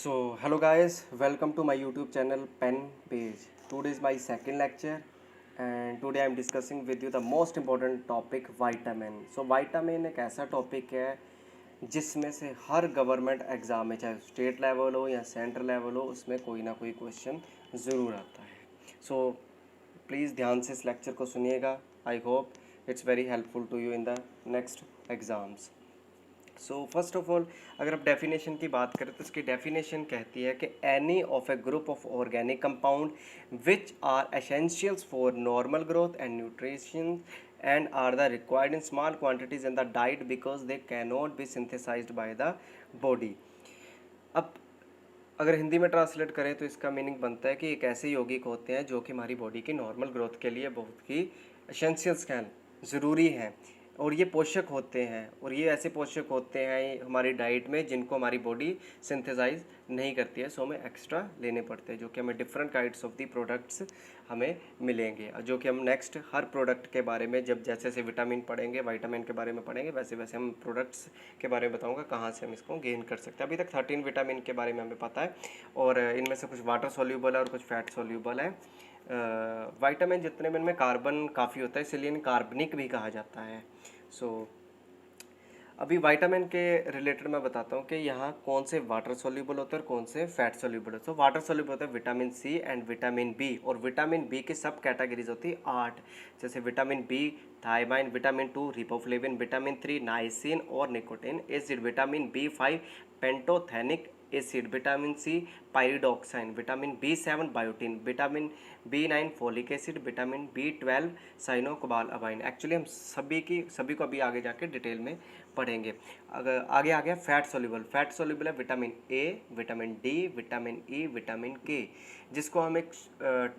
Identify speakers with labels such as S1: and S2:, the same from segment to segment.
S1: Hello guys, welcome to my YouTube channel Pen Page. Today is my second lecture and today I am discussing with you the most important topic vitamin. Vitamin एक ऐसा topic है जिसमें से हर government exam में, चाहे state level हो या central level हो, उसमें कोई ना कोई क्वेश्चन ज़रूर आता है. प्लीज़ ध्यान से इस लेक्चर को सुनिएगा. I hope it's very helpful to you in the next exams. First of all, अगर आप डेफिनेशन की बात करें तो इसकी डेफिनेशन कहती है कि any of a group of organic compound which are essentials for normal growth and nutrition and are the required in small quantities in the diet because they can not be synthesised by the body. अब अगर हिंदी में translate करें तो इसका meaning बनता है कि एक ऐसे यौगिक होते हैं जो कि हमारी बॉडी की नॉर्मल ग्रोथ के लिए बहुत ही एसेंशियल्स हैं, ज़रूरी हैं, और ये पोषक होते हैं, और ये ऐसे पोषक होते हैं हमारी डाइट में जिनको हमारी बॉडी सिंथेसाइज नहीं करती है. हमें एक्स्ट्रा लेने पड़ते हैं, जो कि हमें different kinds of the products हमें मिलेंगे, जो कि हम नेक्स्ट हर प्रोडक्ट के बारे में जब जैसे जैसे विटामिन पढ़ेंगे, विटामिन के बारे में पढ़ेंगे, वैसे वैसे हम प्रोडक्ट्स के बारे में बताऊंगा कहाँ से हम इसको गेन कर सकते हैं. अभी तक 13 विटामिन के बारे में हमें पता है, और इनमें से कुछ वाटर सोल्यूबल है और कुछ फैट सोल्यूबल है. विटामिन जितने में इनमें कार्बन काफ़ी होता है, इसलिए इन्हें कार्बनिक भी कहा जाता है. अभी विटामिन के रिलेटेड मैं बताता हूँ कि यहाँ कौन से वाटर सोल्यूबल होते हैं और कौन से फैट सोल्यूबल होते हैं. वाटर सोल्यूबल होते हैं vitamin C and vitamin B, और विटामिन बी की सब कैटेगरीज होती है 8, जैसे vitamin B thiamine, vitamin 2 riboflavin, vitamin 3 niacin और nicotine acid, vitamin B 5 pantothenic acid, vitamin C pyridoxine, vitamin B 7 biotin, vitamin B 9 folic acid, vitamin B 12 cyanocobalamin. Actually हम सभी को अभी आगे जाके डिटेल में पढ़ेंगे. अगर आगे आ गया फैट सोल्यूबल है vitamin A, vitamin D, vitamin E, vitamin के, जिसको हम एक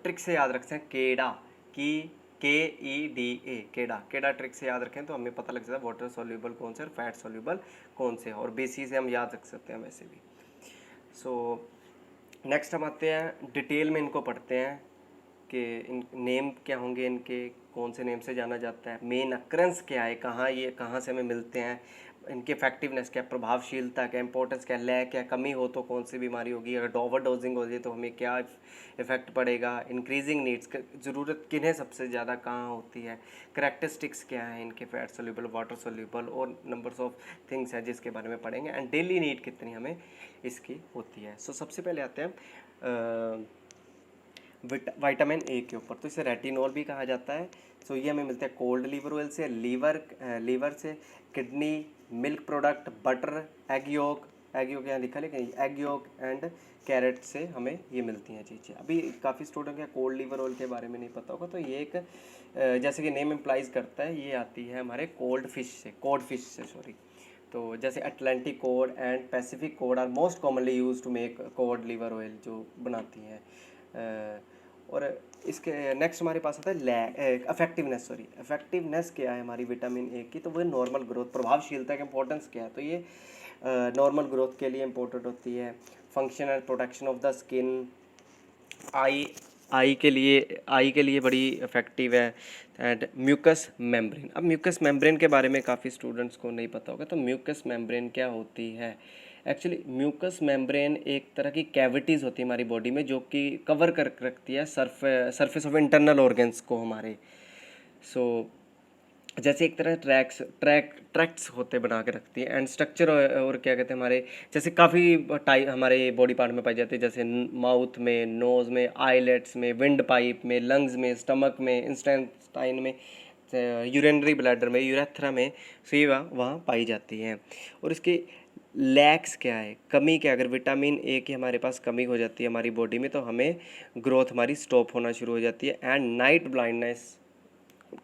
S1: ट्रिक से याद रखते हैं, केडा की KEDA, केडा ट्रिक से याद रखें तो हमें पता लग जाता है वाटर सोल्यूबल कौन से और फैट सोल्यूबल कौन से, और बेसी से हम याद रख सकते हैं वैसे भी. नेक्स्ट हम आते हैं डिटेल में, इनको पढ़ते हैं कि इन नेम क्या होंगे, इनके कौन से नेम से जाना जाता है, मेन अक्रेंस क्या है, कहाँ से हमें मिलते हैं, इनकी इफेक्टिवनेस क्या, प्रभावशीलता क्या, इंपॉर्टेंस क्या, लैक क्या, कमी हो तो कौन सी बीमारी होगी, अगर ओवर डोजिंग हो जाए तो हमें क्या इफेक्ट पड़ेगा, इंक्रीजिंग नीड्स, ज़रूरत किन्हें सबसे ज़्यादा कहाँ होती है, करेक्टरिस्टिक्स क्या है इनके फैट सोल्यूबल, वाटर सोल्यूबल, और नंबर्स ऑफ थिंग्स हैं जिसके बारे में पढ़ेंगे, एंड डेली नीड कितनी हमें इसकी होती है. सबसे पहले आते हैं विटामिन ए के ऊपर. तो इसे रेटिनॉल भी कहा जाता है. ये हमें मिलता है कोल्ड लीवर ऑयल से, लीवर से, kidney, milk product, butter, egg yolk यहाँ लिखा लेकिन एग योक एंड कैरेट से हमें ये मिलती हैं चीज़ें. अभी काफ़ी स्टूडेंट को कोल्ड लीवर ऑयल के बारे में नहीं पता होगा, तो ये एक जैसे कि नेम इम्प्लाइज करता है, ये आती है हमारे कॉड फिश से. तो जैसे Atlantic cod and Pacific cod are most commonly use to make cod liver oil जो बनाती हैं. और इसके नेक्स्ट हमारे पास आता है इफेक्टिवनेस क्या है हमारी विटामिन ए की, तो वो नॉर्मल ग्रोथ, प्रभावशीलता का इंपॉर्टेंस क्या है, तो ये नॉर्मल ग्रोथ के लिए इंपॉर्टेंट होती है. Function and protection of the skin, eye के लिए बड़ी इफेक्टिव है. And mucus membrane. अब म्यूकस मेम्ब्रेन के बारे में काफ़ी स्टूडेंट्स को नहीं पता होगा, तो म्यूकस मेम्ब्रेन क्या होती है. एक्चुअली म्यूकस मेम्ब्रेन एक तरह की कैविटीज़ होती है हमारी बॉडी में, जो कि कवर कर रखती है सरफेस ऑफ इंटरनल ऑर्गन्स को हमारे. जैसे एक तरह ट्रैक्ट्स होते बना के रखती है, एंड स्ट्रक्चर और क्या कहते हैं हमारे, जैसे काफ़ी टाइप हमारे बॉडी पार्ट में पाई जाती है, जैसे माउथ में, नोज़ में, आईलेट्स में, विंड पाइप में, लंग्स में, स्टमक में, इंटेस्टाइन में, यूरिनरी ब्लैडर में, यूरेथ्रा में, ये वहाँ पाई जाती हैं. और इसके लैक्स क्या है, कमी क्या, अगर विटामिन ए की हमारे पास कमी हो जाती है हमारी बॉडी में तो हमें ग्रोथ हमारी स्टॉप होना शुरू हो जाती है, एंड नाइट ब्लाइंडनेस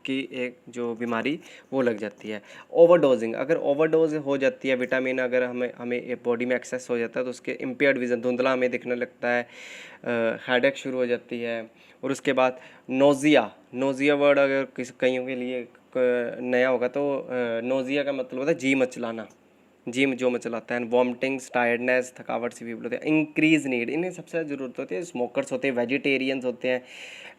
S1: की एक जो बीमारी वो लग जाती है. ओवरडोजिंग, अगर ओवरडोज हो जाती है विटामिन, अगर हमें बॉडी में एक्सेस हो जाता है तो उसके इम्पेयर्ड विजन, धुंधला हमें दिखने लगता है, हेडेक शुरू हो जाती है. और उसके बाद नोज़िया वर्ड अगर कईयों के लिए नया होगा तो नोज़िया का मतलब होता है जी मचलाना. जिम जो में चलाता है, वॉमिटिंग्स, टायर्डनेस, थकावट सी फील होती है, इंक्रीज नीड, इन्हें सबसे ज़्यादा ज़रूरत होती है। स्मोकर्स होते हैं, वेजिटेरियंस होते हैं,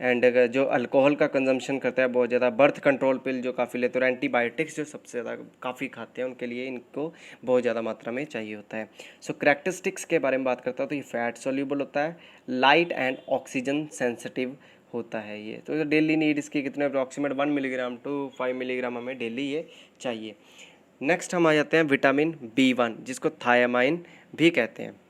S1: एंड जो अल्कोहल का कंजम्पशन करता है बहुत ज़्यादा, बर्थ कंट्रोल पिल जो काफ़ी लेते हैं, और एंटीबायोटिक्स जो सबसे ज़्यादा काफ़ी खाते हैं, उनके लिए इनको बहुत ज़्यादा मात्रा में चाहिए होता है। सो करैक्टरिस्टिक्स के बारे में बात करता हूँ तो ये फैट सोल्यूबल होता है, लाइट एंड ऑक्सीजन सेंसिटिव होता है ये। तो डेली नीड इसकी कितने अप्रॉक्सीमेट 1 मिलीग्राम टू 5 मिलीग्राम हमें डेली ये चाहिए। नेक्स्ट हम आ जाते हैं विटामिन B1, जिसको थायामाइन भी कहते हैं।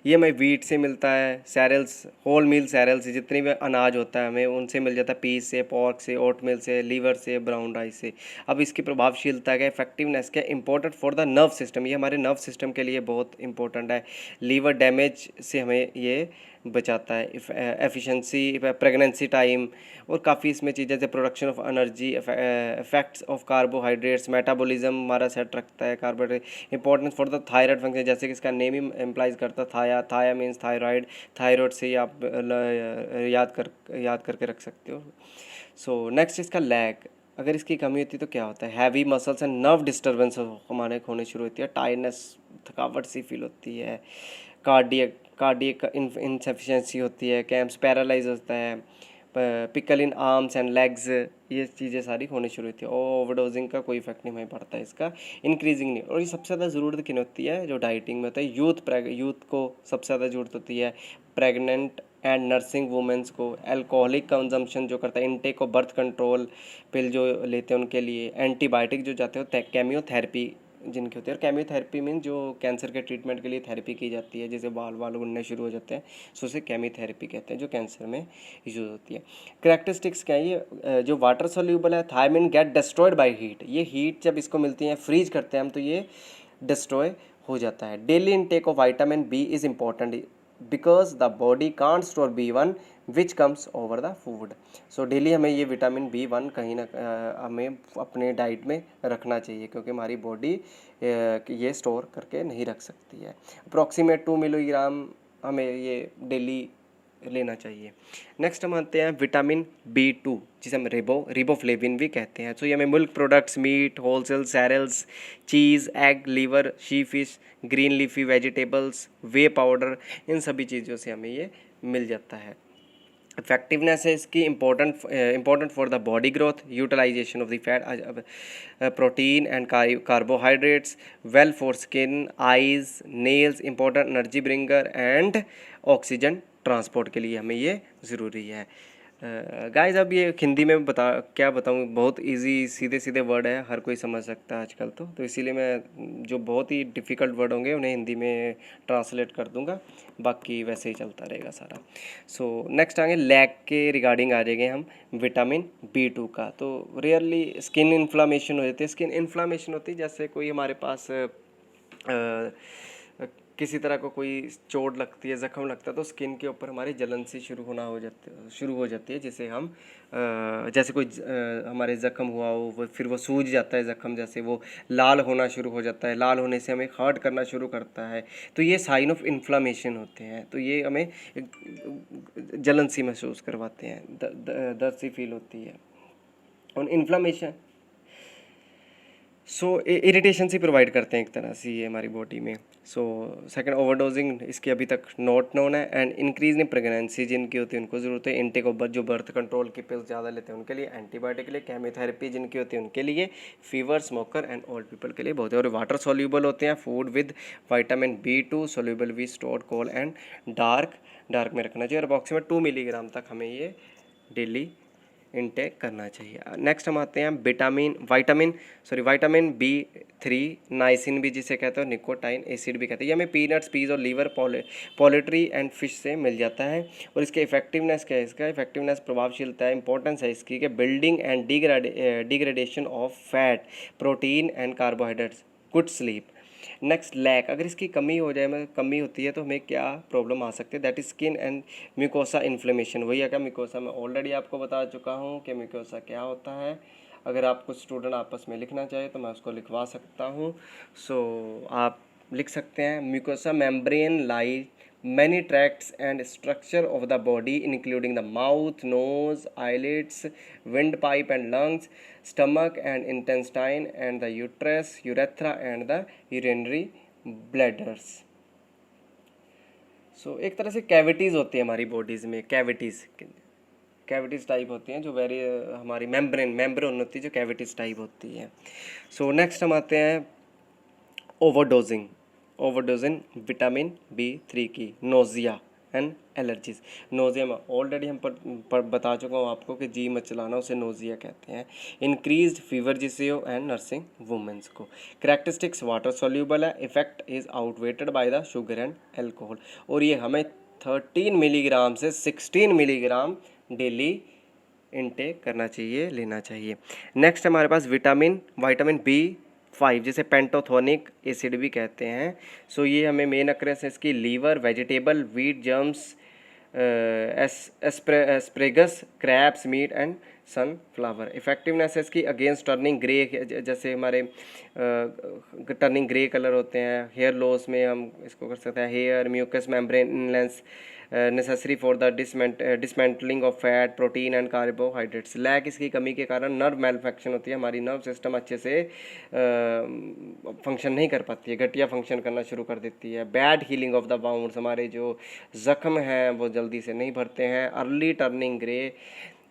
S1: ये हमें वीट से मिलता है, सैरल्स, होल मील सैरल्स, जितनी भी अनाज होता है हमें उनसे मिल जाता है, पीस से, पॉर्क से, ओट मिल से, लीवर से, ब्राउन राइस से। अब इसकी प्रभावशीलता क्या, इफेक्टिवनेस क्या, important for the nerve system, ये हमारे नर्व सिस्टम के लिए बहुत इंपॉर्टेंट है। लीवर डैमेज से हमें ये बचाता है, एफिशिएंसी, प्रेगनेंसी टाइम, और काफ़ी इसमें चीज़ें जैसे production of energy, effects of carbohydrates, metabolism हमारा सेट रखता है, carbohydrate importance for the thyroid function, जैसे कि इसका नेम ही एम्प्लाइज करता है, थाया मीन्स थायराइड, थायराइड से ही आप याद करके रख सकते हो। सो नेक्स्ट इसका लैग, अगर इसकी कमी होती है तो क्या होता है, heavy muscles and nerve disturbance हमारे होने शुरू होती है, टायर्डनेस, थकावट सी फील होती है, कार्डियक कार्डियक इनसफिशिएंसी होती है, कैम्स पैरालाइज होता है, pickle in arms and legs, ये चीज़ें सारी होनी शुरू होती है। और ओवरडोजिंग का कोई इफेक्ट नहीं हमें पड़ता है इसका, इंक्रीजिंग नहीं। और ये सबसे ज़्यादा ज़रूरत किन होती है, जो डाइटिंग में होता है, यूथ को सबसे ज़्यादा ज़रूरत होती है, प्रेग्नेंट एंड नर्सिंग वुमेंस को, अल्कोहलिक कंजम्पशन जो करता है, इनटेक ऑफ बर्थ कंट्रोल पिल जो लेते हैं उनके लिए, एंटीबायोटिक जो जाते हो, केमियोथेरेपी जिनकी होती है। और केमियोथेरेपी मीन जो कैंसर के ट्रीटमेंट के लिए थेरेपी की जाती है, जैसे बाल उड़ने शुरू हो जाते हैं, सो उसे केमियोथेरेपी कहते हैं, जो कैंसर में यूज होती है। करैक्टरिस्टिक्स क्या है, ये जो वाटर सोल्यूबल है, thiamine get destroyed by heat, ये हीट जब इसको मिलती है, फ्रीज करते हैं हम, तो ये डिस्ट्रॉय हो जाता है। Daily intake of vitamin B is important because the body can't store B1 which comes over the food. So daily हमें ये विटामिन B1 कहीं ना हमें अपने डाइट में रखना चाहिए, क्योंकि हमारी बॉडी ये स्टोर करके नहीं रख सकती है। अप्रॉक्सीमेट 2 मिलीग्राम हमें ये डेली लेना चाहिए। नेक्स्ट हम आते हैं विटामिन B2, जिसे हम रिबोफ्लेविन भी कहते हैं। तो ये हमें milk products, meat, wholesale cereals, cheese, egg, liver, she fish, green leafy vegetables, whey powder, इन सभी चीज़ों से हमें ये मिल जाता है। इफेक्टिवनेस है इसकी important for the body growth, utilisation of the fat, protein and carbohydrates, well for skin, eyes, nails, important energy bringer and oxygen transport के लिए हमें ये ज़रूरी है। गाइस अब ये हिंदी में क्या बताऊँ, बहुत इजी सीधे सीधे वर्ड है, हर कोई समझ सकता है आजकल तो इसीलिए मैं जो बहुत ही डिफ़िकल्ट वर्ड होंगे उन्हें हिंदी में ट्रांसलेट कर दूंगा, बाकी वैसे ही चलता रहेगा सारा। सो नेक्स्ट आगे लैग के रिगार्डिंग आ जाएंगे हम विटामिन B2 का। तो रियरली स्किन इन्फ्लामेशन हो जाती है, स्किन इन्फ्लामेशन होती है जैसे कोई हमारे पास किसी तरह को कोई चोट लगती है, ज़ख्म लगता है, तो स्किन के ऊपर हमारी जलन सी शुरू हो जाती है, जिसे हम जैसे कोई हमारे ज़ख्म हुआ हो, फिर वो सूज जाता है ज़ख्म, जैसे वो लाल होना शुरू हो जाता है, लाल होने से हमें हर्ट करना शुरू करता है, तो ये साइन ऑफ इन्फ्लामेशन होते हैं। तो ये हमें जलन सी महसूस करवाते हैं, दर्द सी फील होती है। और इन्फ्लामेशन इरिटेशन से प्रोवाइड करते हैं एक तरह से ये हमारी बॉडी में। सेकंड ओवरडोजिंग इसकी अभी तक नॉट नोन है। एंड इंक्रीज इन प्रेगनेंसी जिनकी होती है उनको ज़रूरत है, इनटेक ऑफ जो बर्थ कंट्रोल की पिल्स ज़्यादा लेते हैं उनके लिए, एंटीबायोटिक के लिए, केमियोथेरेपी जिनकी होती है उनके लिए, fever, smoker and old people के लिए बहुत है। और वाटर सोल्यूबल होते हैं, food with vitamin B2 soluble we stored cool and dark में रखना चाहिए, और अप्रॉक्सीमेट 2 मिलीग्राम तक हमें ये डेली इनटेक करना चाहिए। नेक्स्ट हम आते हैं विटामिन B3 नाइसिन भी जिसे कहते हैं, निकोटाइन एसिड भी कहते हैं। ये हमें पीनट्स, पीज और लीवर, पोल्ट्री एंड फिश से मिल जाता है। और इसके इफेक्टिवनेस क्या है, इसका इफेक्टिवनेस प्रभावशीलता है, इंपॉर्टेंस है इसकी कि building and degradation of fat, protein and carbohydrates, good sleep. Next lack, अगर इसकी कमी हो जाए, में कमी होती है तो हमें क्या प्रॉब्लम आ सकती है, that is skin and mucosa inflammation. वही है क्या म्यूकोसा, मैं ऑलरेडी आपको बता चुका हूँ कि म्यूकोसा क्या होता है। अगर आप कुछ स्टूडेंट आपस में लिखना चाहे तो मैं उसको लिखवा सकता हूँ। आप लिख सकते हैं, mucosa membrane lie many tracts and structure of the body including the mouth, nose, eyelids, windpipe and lungs, stomach and intestine, and the uterus, urethra and the urinary bladders. So एक तरह से कैविटीज़ होती है हमारी bodies में, cavities type होती हैं जो वेरी हमारी मेम्ब्रेन होती है जो कैविटीज़ टाइप होती है. सो नेक्स्ट हम आते हैं ओवरडोजिंग विटामिन B3 की, नोज़िया एंड एलर्जीज. नोज़िया में ऑलरेडी हम बता चुका हूँ आपको कि जी मत चलाना, उसे नोज़िया कहते हैं. इंक्रीज्ड फीवर जिसियो एंड नर्सिंग वुमेंस को. करेक्टरिस्टिक्स वाटर सोल्यूबल है, effect is outweighed by the sugar and alcohol. और ये हमें 13 मिलीग्राम से 16 मिलीग्राम डेली इनटेक करना चाहिए, लेना चाहिए. नेक्स्ट हमारे पास विटामिन B5 जिसे पेंटोथोनिक एसिड भी कहते हैं. सो ये हमें मेन अक्रेंस है इसकी liver, vegetable, wheat, germs, asparagus, crabs, meat and sunflower. Effectiveness है इसकी अगेंस्ट टर्निंग ग्रे, जैसे हमारे टर्निंग ग्रे कलर होते हैं. हेयर लॉस में हम इसको कर सकते हैं. Hair mucus membrane lens necessary for the dismantling of fat, protein and carbohydrates. Lack इसकी कमी के कारण नर्व मैल्फेक्शन होती है, हमारी नर्व सिस्टम अच्छे से फंक्शन नहीं कर पाती है, घटिया फंक्शन करना शुरू कर देती है. Bad healing of the bounds, हमारे जो जख्म हैं वो जल्दी से नहीं भरते हैं. Early turning grey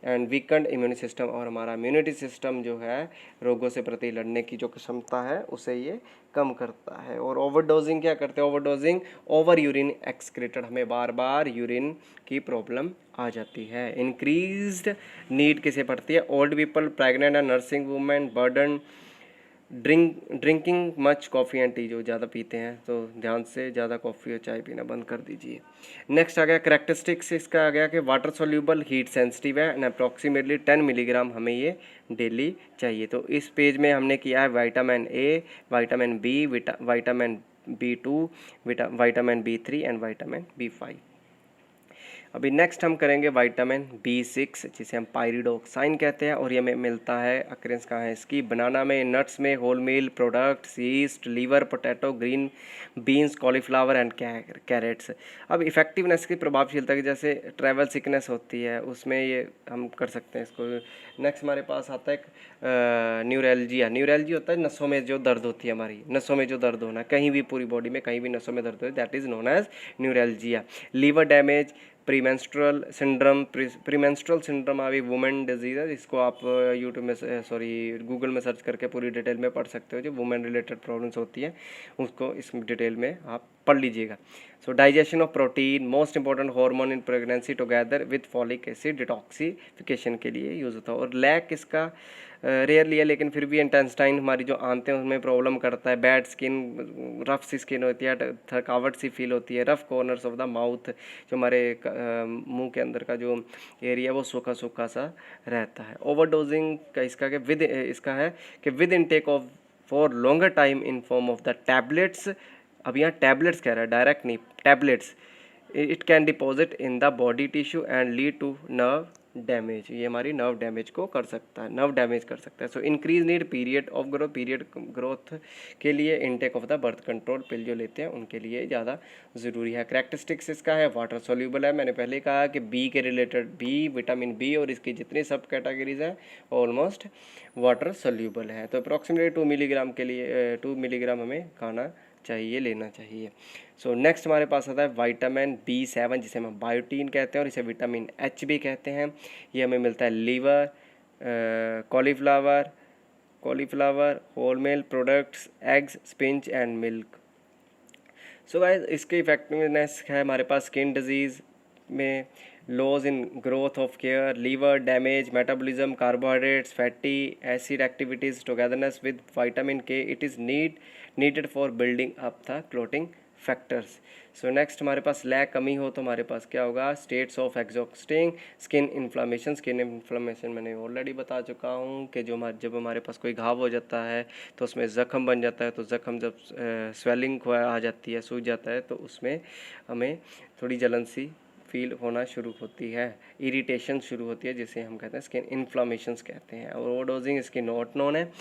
S1: and weekend immune system, और हमारा इम्यूनिटी सिस्टम जो है रोगों से प्रति लड़ने की जो क्षमता है उसे ये कम करता है. और ओवरडोजिंग क्या करते हैं, ओवरडोजिंग ओवर यूरिन एक्सक्रीटेड, हमें बार बार यूरिन की प्रॉब्लम आ जाती है. इंक्रीज्ड नीड किसे पड़ती है, old people, pregnant and nursing women, burden, drinking much coffee and T, जो ज़्यादा पीते हैं तो ध्यान से ज़्यादा कॉफ़ी और चाय पीना बंद कर दीजिए. नेक्स्ट आ गया करेक्टरिस्टिक्स, इसका आ गया कि वाटर सोल्यूबल, हीट सेंसिटिव है एंड अप्रॉक्सीमेटली 10 मिलीग्राम हमें ये डेली चाहिए. तो इस पेज में हमने किया है vitamin A, vitamin B, vitamin B2, vitamin B3 and vitamin B5. अभी नेक्स्ट हम करेंगे विटामिन B6 जिसे हम पायरिडोक्साइन कहते हैं. और ये हमें मिलता है, अक्रेंस कहाँ है इसकी, बनाना में, नट्स में, whole meal products, yeast, liver, potato, green beans, cauliflower and carrots. अब इफेक्टिवनेस की प्रभावशीलता की, जैसे ट्रैवल सिकनेस होती है उसमें ये हम कर सकते हैं इसको. नेक्स्ट हमारे पास आता है न्यूरैल्जिया. न्यूरैल्जिया होता है नसों में जो दर्द होती है, हमारी नसों में जो दर्द होना, कहीं भी पूरी बॉडी में कहीं भी नसों में दर्द हो, that is known as neuralgia. Liver damage, premenstrual syndrome अभी वुमेन डिजीज़ है, इसको आप यूट्यूब में गूगल में सर्च करके पूरी डिटेल में पढ़ सकते हो. जो वुमेन रिलेटेड प्रॉब्लम्स होती हैं उसको इस डिटेल में आप पढ़ लीजिएगा. सो digestion of protein, most important hormone in pregnancy together with folic acid, detoxification के लिए यूज़ होता है. और लैक इसका रेयरली है, लेकिन फिर भी इंटेस्टाइन हमारी जो आंतें हैं उसमें प्रॉब्लम करता है. बैड स्किन, रफ सी स्किन होती है, थकावट सी फील होती है. Rough corners of the mouth, जो हमारे मुंह के अंदर का जो एरिया वो सूखा सूखा सा रहता है. ओवरडोजिंग का इसका है कि with intake of for longer time in form of the tablets. अब यहाँ टैबलेट्स कह रहा है, डायरेक्ट नहीं, tablets. It can deposit in the body tissue and lead to nerve damage. ये हमारी नर्व डैमेज को कर सकता है, नर्व डैमेज कर सकता है. So increase need period growth के लिए intake of the birth control पिल जो लेते हैं उनके लिए ज़्यादा ज़रूरी है. करेक्टरिस्टिक्स इसका है वाटर सोल्यूबल है. मैंने पहले कहा कि बी के रिलेटेड विटामिन बी और इसकी जितनी सब कैटेगरीज हैं ऑलमोस्ट वाटर सोल्यूबल है. तो अप्रॉक्सीमेटली 2 मिलीग्राम के लिए 2 मिलीग्राम हमें खाना चाहिए, लेना चाहिए. सो नेक्स्ट हमारे पास आता है विटामिन B7 जिसे हम बायोटीन कहते हैं और इसे विटामिन H भी कहते हैं. ये हमें मिलता है liver, cauliflower, whole meal products, eggs, spinach and milk. So guys इसकी इफेक्टिवनेस है हमारे पास स्किन डिजीज़ में, loss in growth of care, liver damage, metabolism, carbohydrates, fatty acid activities, togetherness with vitamin K. It is needed for building up the clotting factors. So next हमारे पास lack कमी हो तो हमारे पास क्या होगा, states of exhausting, skin inflammation मैंने already बता चुका हूँ कि जब हमारे पास कोई घाव हो जाता है तो उसमें ज़ख़म बन जाता है. तो ज़ख़म जब स्वेलिंग आ जाती है, सूज जाता है, तो उसमें हमें थोड़ी जलन सी फील होना शुरू होती है, इरिटेशन शुरू होती है, जिसे हम कहते हैं स्किन इन्फ्लामेशंस कहते हैं। और ओवरडोजिंग इसकी नॉट नोन है।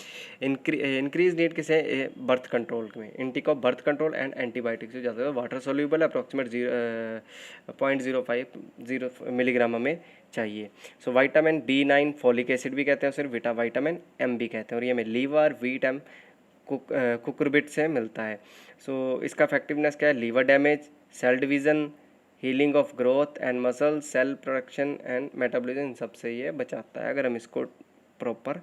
S1: इंक्रीज नीड किसे, बर्थ कंट्रोल में, intake of birth control and antibiotics से ज़्यादा वाटर सोल्यूबल अप्रॉक्सीमेट 0.05 मिलीग्राम हमें चाहिए। So vitamin B9 folic acid भी कहते हैं, सिर्फ विटामिन M भी कहते हैं, और ये हमें लीवर वीट एम कुकुरबिट से मिलता है। सो इसका इफेक्टिवनेस क्या है, liver damage, cell division, healing of growth and muscle, cell production and metabolism, इन सब से ये बचाता है अगर हम इसको प्रॉपर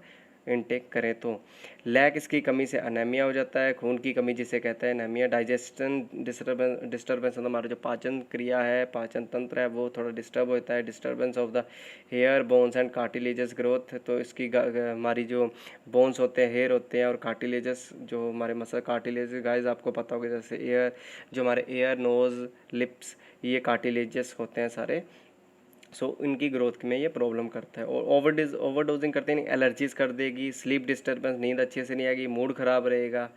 S1: इनटेक करें तो। लैक इसकी कमी से अनेमिया हो जाता है, खून की कमी जिसे कहते हैं एनीमिया, डाइजेशन डिस्टर्बेंस मतलब हमारा जो पाचन क्रिया है, पाचन तंत्र है, वो थोड़ा डिस्टर्ब होता है, disturbance of the hair bones and cartilages growth, तो इसकी हमारी जो बोन्स होते हैं, हेयर होते हैं और कार्टिलेजस जो हमारे मसल कार्टिलेजस गाइज आपको पता होगा, जैसे एयर जो हमारे एयर नोज़ लिप्स ये कार्टिलेजस होते हैं सारे। सो इनकी ग्रोथ में ये प्रॉब्लम करता है। और ओवरडोजिंग करते हैं एलर्जीज कर देगी, स्लीप डिस्टर्बेंस, नींद अच्छे से नहीं आएगी, मूड ख़राब रहेगा।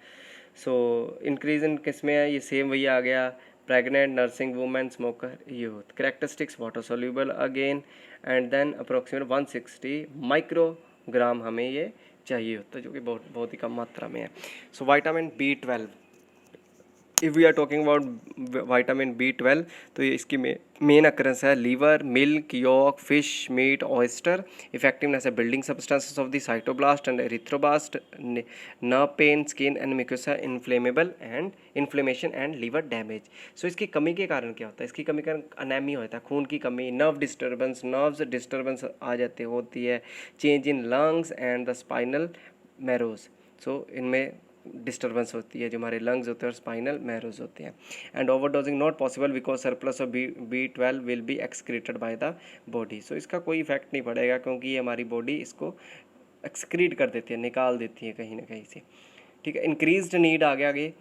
S1: सो इंक्रीज इन किस में है, ये सेम वही आ गया, pregnant, nursing women, smoker, youth. Characteristics water soluble again, and then approximate 160 microgram हमें ये चाहिए होता है, जो कि बहुत बहुत ही कम मात्रा में है। So vitamin B12, if we are talking about vitamin B12, तो ये इसकी मेन अकरेंस है liver, milk, yolk, fish, meat, oyster. Effectiveness है building substances of the cytoblast and erythroblast, nerve pain, skin and mucosa inflammable and inflammation and liver damage. So इसकी कमी के कारण क्या होता है, इसकी कमी के कारण अनेमिया होता है, खून की कमी, नर्व डिस्टर्बेंस आ जाती होती है, change in lungs and the spinal marrows. So इनमें डिस्टर्बेंस होती है, जो हमारे लंग्स होते हैं और स्पाइनल मैरोज होते हैं। And overdosing not possible because surplus of B12 will be excreted by the body. So इसका कोई इफेक्ट नहीं पड़ेगा, क्योंकि ये हमारी बॉडी इसको एक्सक्रीट कर देती है, निकाल देती है कहीं ना कहीं से। ठीक है, इंक्रीज्ड नीड आ गया आगे,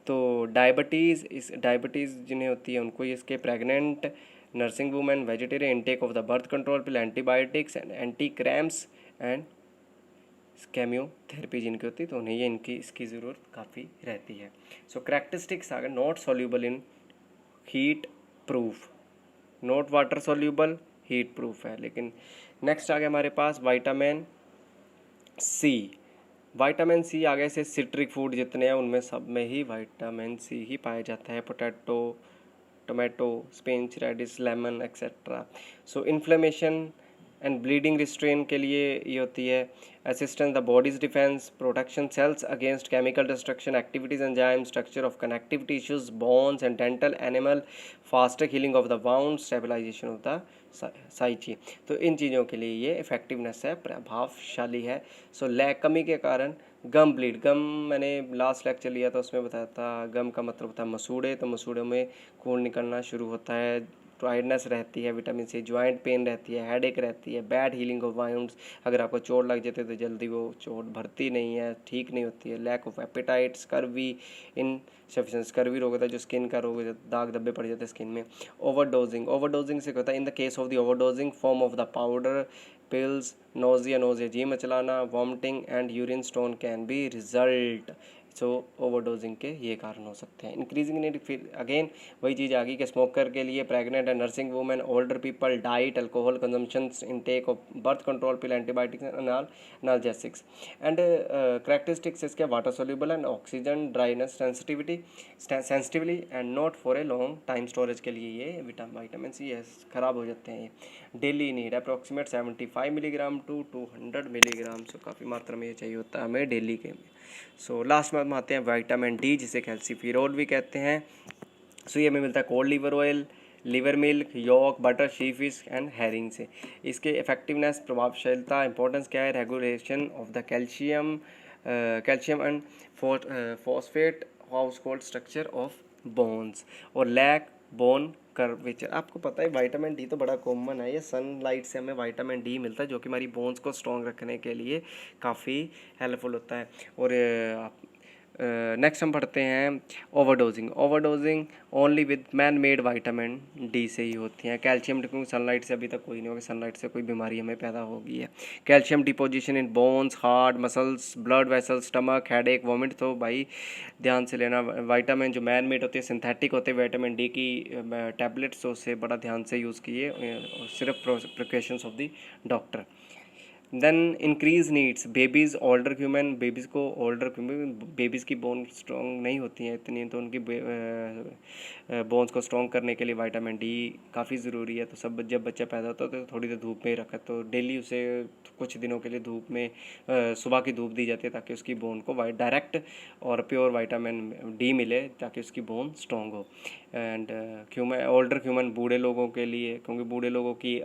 S1: तो डायबिटीज़, इस डायबिटीज़ जिन्हें होती है उनको, इसके pregnant, nursing women, vegetarian, intake of the birth control pill, antibiotics and anti cramps and chemotherapy जिनकी होती है, तो उन्हें ये इसकी ज़रूरत काफ़ी रहती है। सो करेक्टरिस्टिक्स आ गए, not soluble in heat proof, not water soluble, heat proof है। लेकिन नेक्स्ट आ गया हमारे पास विटामिन सी। विटामिन सी आ गए से सिट्रिक फूड जितने हैं उनमें सब में ही विटामिन सी ही पाया जाता है, potato, tomato, spinach, radish, lemon etcetera. So inflammation and bleeding restrain के लिए ये होती है, assistance the body's defence, protection cells against chemical destruction, activities enzyme, structure of connective tissues, bones and dental enamel, faster healing of the wound, stabilisation of the psyche. तो इन चीज़ों के लिए ये इफेक्टिवनेस है, प्रभावशाली है। सो लैक कमी के कारण गम ब्लीड, गम मैंने लास्ट लेक्चर लिया था उसमें बताया था, गम का मतलब होता है मसूड़े, तो मसूड़े में खून निकलना शुरू होता है, टायर्डनेस रहती है, विटामिन सी, जॉइंट पेन रहती है, हेडेक रहती है, बैड हीलिंग ऑफ वाउंड्स, अगर आपको चोट लग जाती है तो जल्दी वो चोट भरती नहीं है, ठीक नहीं होती है। Lack of appetite, scurvy, insufficiency, scurvy रोग होता है जो स्किन का रोग, दाग धब्बे पड़ जाते हैं स्किन में। ओवरडोजिंग से क्या होता है, in the case of the overdosing form of the powder, pills, nausea जी मचलाना, vomiting and urine stone can be result. So overdosing के ये कारण हो सकते हैं। इंक्रीजिंग नीड, फिर अगेन वही चीज़ आ गई कि स्मोकर के लिए, pregnant and nursing women, older people, diet, alcohol consumption, intake of birth control pill, antibiotics, analgesics. And characteristics इसके water soluble and oxygen dryness sensitively and not for a long time storage के लिए ये vitamin C ख़राब हो जाते हैं ये। Daily need approximate 75 milligram to 200 milligram, so काफ़ी मात्रा में ये चाहिए होता है हमें डेली के में। सो लास्ट में हम आते हैं विटामिन डी, जिसे कैल्सीफेरोल भी कहते हैं। सो ये हमें मिलता है cold liver oil, liver milk, yolk, butter, sea fish and herring से। इसके इफेक्टिवनेस, प्रभावशीलता, इंपॉर्टेंस क्या है, regulation of the calcium and phosphate household structure of bones, और लैक बोन कर्वेचर। आपको पता है विटामिन डी तो बड़ा कॉमन है, ये सनलाइट से हमें विटामिन डी मिलता है, जो कि हमारी बोन्स को स्ट्रॉन्ग रखने के लिए काफ़ी हेल्पफुल होता है। और नेक्स्ट हम पढ़ते हैं overdosing. Overdosing only with man made vitamin D से ही होती हैं। कैल्शियम, क्योंकि सनलाइट से अभी तक कोई नहीं होगा, सनलाइट से कोई बीमारी हमें पैदा होगी है। Calcium deposition in bones, heart, muscles, blood vessels, stomach, headache, vomit. तो भाई ध्यान से लेना, वाइटामिन जो मैन मेड होती है, सिंथेटिक होते हैं विटामिन डी की टैबलेट्स, तो उससे बड़ा ध्यान से यूज़ कीजिए, सिर्फ precautions of the doctor. Then increase needs babies older human. Babies को ओल्डर बेबीज़ की बोन स्ट्रॉन्ग नहीं होती हैं इतनी, तो उनकी बोन्स को स्ट्रॉन्ग करने के लिए विटामिन डी काफ़ी ज़रूरी है। तो सब जब बच्चा पैदा होता है तो थोड़ी देर धूप में ही रखा, तो डेली उसे कुछ दिनों के लिए धूप में सुबह की धूप दी जाती है, ताकि उसकी बोन को डायरेक्ट और प्योर विटामिन डी मिले, ताकि उसकी बोन स्ट्रॉन्ग हो। एंड ओल्डर ह्यूमन, बूढ़े लोगों के लिए, क्योंकि बूढ़े लोगों की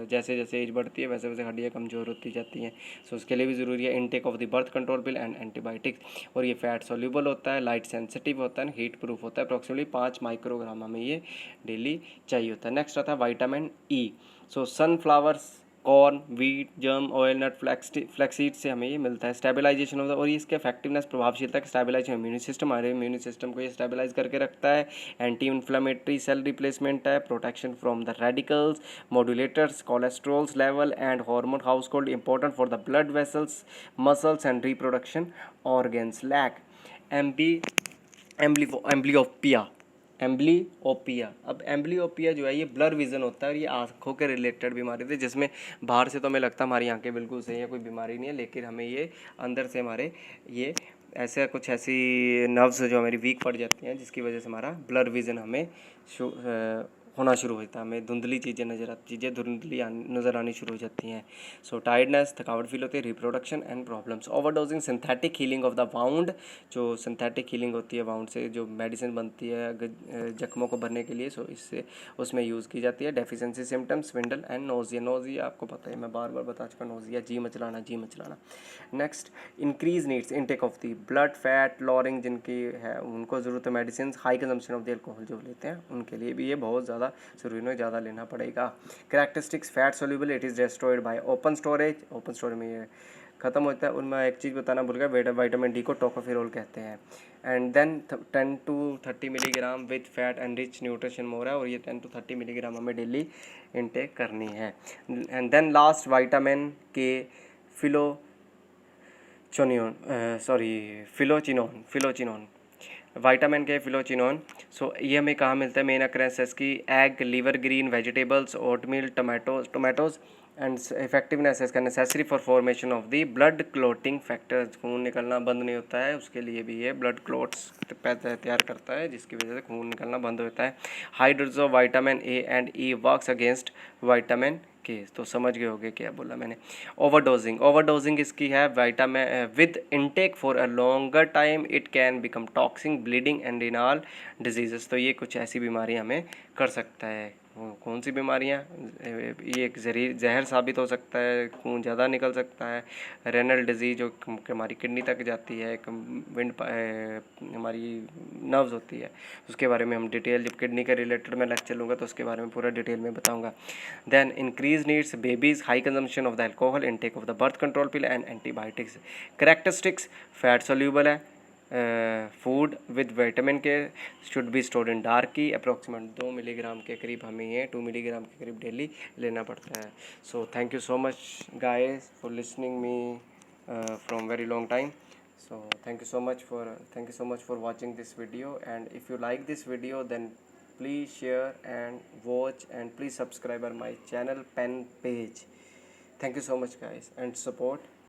S1: जैसे जैसे एज बढ़ती है वैसे वैसे हड्डियाँ कमज़ोर होती जाती हैं, सो उसके लिए भी ज़रूरी है intake of the birth control pill and antibiotics. और ये फैट सॉल्यूबल होता है, लाइट सेंसिटिव होता है, हीट प्रूफ होता है। अप्रॉक्सीमेटली 5 माइक्रोग्राम हमें ये डेली चाहिए होता है। नेक्स्ट आता है vitamin E. So sunflowers, corn, wheat, germ oil, nut, flaxseed से हमें ये मिलता है। स्टेबलाइजेशन होता है, और इसके इफेक्टिवनेस, प्रभावशीलता के स्टेबलाइज इम्यून सिस्टम, हमारे इम्यून सिस्टम को ये स्टेबलाइज करके रखता है। एंटी इन्फ्लेमेटरी, सेल रिप्लेसमेंट है, protection from the radicals, modulators cholesterols level and hormone household, important for the blood vessels, muscles and reproduction organs. Lack एम्बी एम्ब्लियोपिया एम्ब्लियोपिया। अब amblyopia जो है ये ब्लर विज़न होता है, और ये आँखों के रिलेटेड बीमारी थी, जिसमें बाहर से तो हमें लगता है हमारी आंखें बिल्कुल सही है, कोई बीमारी नहीं है, लेकिन हमें ये अंदर से हमारे ये ऐसी नर्व्स जो हमारी वीक पड़ जाती हैं, जिसकी वजह से हमारा ब्लर विज़न हमें होना शुरू होता है, हमें धुंधली चीज़ें धुंधली नज़र आनी शुरू हो जाती हैं। सो टायर्डनेस, थकावट फील होती है, reproduction and problems. Overdosing, synthetic healing of the wound. जो सिंथेटिक हीलिंग होती है वाउंड से, जो मेडिसिन बनती है जख्मों को भरने के लिए, सो इससे उसमें यूज़ की जाती है। Deficiency symptoms, swindle and nausea आपको पता है, मैं बार बार बता चुका, नोजिया, जी मचलाना। Next, increase needs intake of the blood fat lowering, जिनकी है उनको ज़रूरत है medicine. High consumption of the alcohol जो लेते हैं उनके लिए भी ये बहुत ज़्यादा ज़रूरी है, ज़्यादा लेना पड़ेगा। Characteristics, fat soluble, it is destroyed by open storage में ये ख़त्म होता है। उनमें एक चीज़ बताना भूल गया, विटामिन डी को टोकोफेरोल कहते हैं। And then 10 to 30 milligram with fat and rich nutrition more है, और ये 10 to 30 मिलीग्राम हमें डेली इनटेक करनी है। एंड देन लास्ट विटामिन के फिलोचिनोन, विटामिन के फिलोचिनोन। सो ये हमें कहाँ मिलता है? मेन अक्रेंसेस की egg, liver, green vegetables, oatmeal, tomatoes and effectiveness इसका necessary for formation of the blood clotting factors. खून निकलना बंद नहीं होता है, उसके लिए भी ये ब्लड क्लोट्स तैयार करता है, जिसकी वजह से खून निकलना बंद होता है। High dose of vitamin A and E works against vitamin के। तो समझ गए होगे क्या बोला मैंने। ओवरडोजिंग इसकी है vitamin with intake for a longer time it can become toxic, bleeding and renal diseases. तो ये कुछ ऐसी बीमारियां हमें कर सकता है। कौन सी बीमारियां? ये एक जहर साबित हो सकता है, खून ज़्यादा निकल सकता है, रेनल डिजीज जो हमारी किडनी तक जाती है, एक हमारी नर्व्स होती है, उसके बारे में हम डिटेल, जब किडनी के रिलेटेड मैं लेक्चर लूँगा तो उसके बारे में पूरा डिटेल में बताऊँगा। Then increase needs babies, high consumption of the alcohol, intake of the birth control pill and antibiotics. Characteristics, fat soluble है, food with vitamin K, should be stored in dark की, अप्रॉक्सीमेट 2 मिलीग्राम के करीब हमें ये 2 milligram के करीब daily लेना पड़ता है। So thank you so much guys for listening me from very long time. So thank you so much for watching this video, and if you like this video then please share and watch and please subscribe on my channel pen page. Thank you so much guys and support.